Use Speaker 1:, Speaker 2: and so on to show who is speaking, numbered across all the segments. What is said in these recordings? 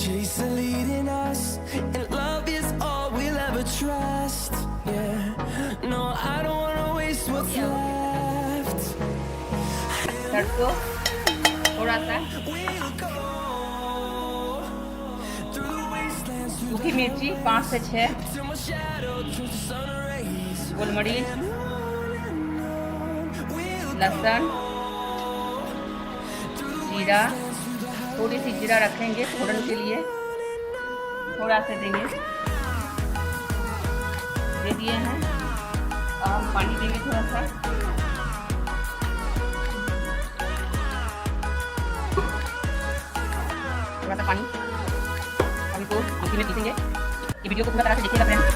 Speaker 1: chase are leading us, and love is all we'll ever trust. Yeah, no, I don't wanna waste what's left.
Speaker 2: सरसों थोड़ा सा,
Speaker 1: We'll go through the wastelands, through
Speaker 2: सूखी मिर्ची 5 से 6,
Speaker 1: till my shadow turns to sun rays.
Speaker 2: गोलमरीच,
Speaker 1: We'll
Speaker 2: लहसुन, जीरा, थोड़ी सी जीरा रखेंगे फोड़न के लिए, थोड़ा सा देंगे, दे दिए हैं। अब हम पानी देंगे थोड़ा सा, थोड़ा सा पानी। अभी तो मिक्सी में पीसेंगे। ये वीडियो को पूरा तरह से देखिएगा friends.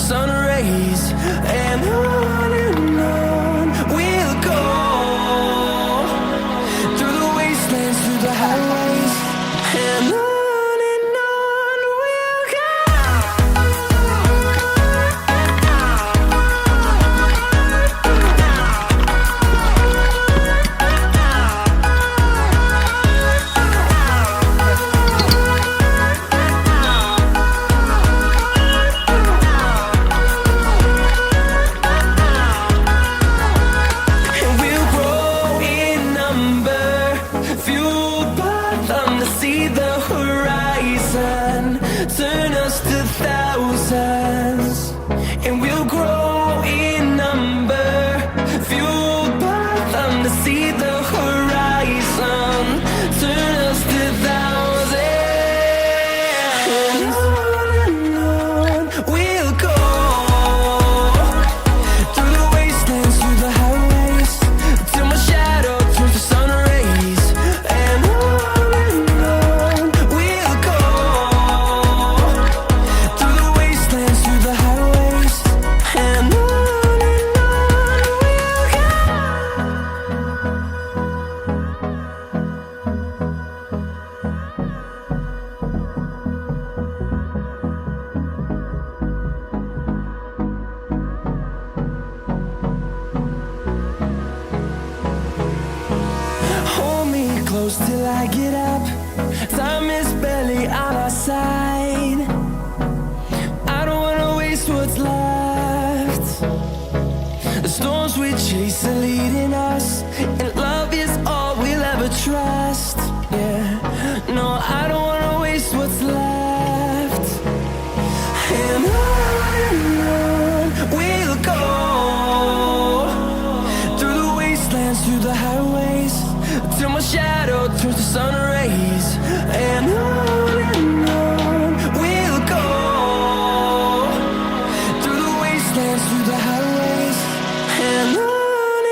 Speaker 2: Sun rays, and on we'll go through the wastelands, through the highways, and on we'll go. See the horizon, turn us to thousands, and we'll grow in number, fueled by them to see the horizon, turn us to thousands, and on we'll go through the wastelands, through the highways, till my shadow turns to sun rays, and close till I get up. Time is barely on our side. I don't wanna waste what's left. The storms we chase are leading us, and love is all we'll ever trust. Yeah, no, I don't wanna waste what's left. And on we'll go through the wastelands, through the highways, till my shadow turns to sun rays, and on we'll go through the wastelands, through the highways, and on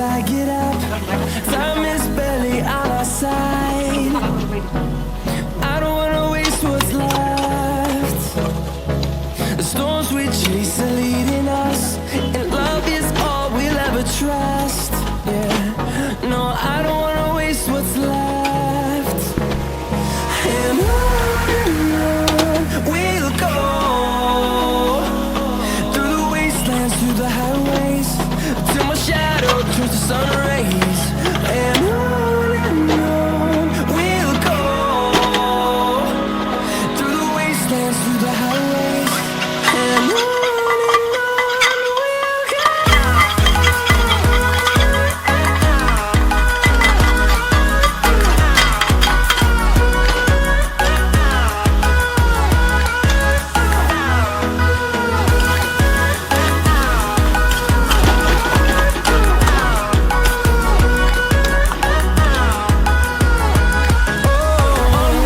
Speaker 2: I get up. Time is barely on our side. I don't wanna waste what's left. The storms we chase are leading us, and love is all we'll ever trust. Yeah, no, I don't wanna waste what's left. And on we'll go, through the wastelands, through the highways, till my shadow turns to sun rays. And on we'll go, through the wastelands, through the highways, and on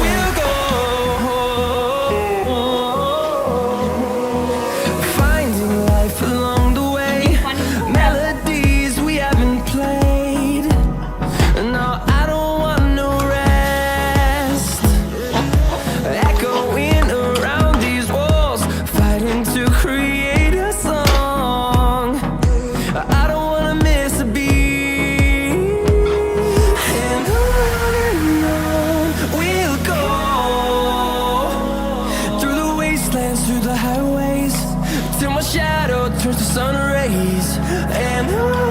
Speaker 2: we'll go. Finding life along the way, melodies we haven't played. No, I don't want no rest. Echoing around these walls, fighting to create a song. I don't wanna miss a beat. And on we'll go, through the wastelands, through the highways, till my shadow turns to sun rays. And on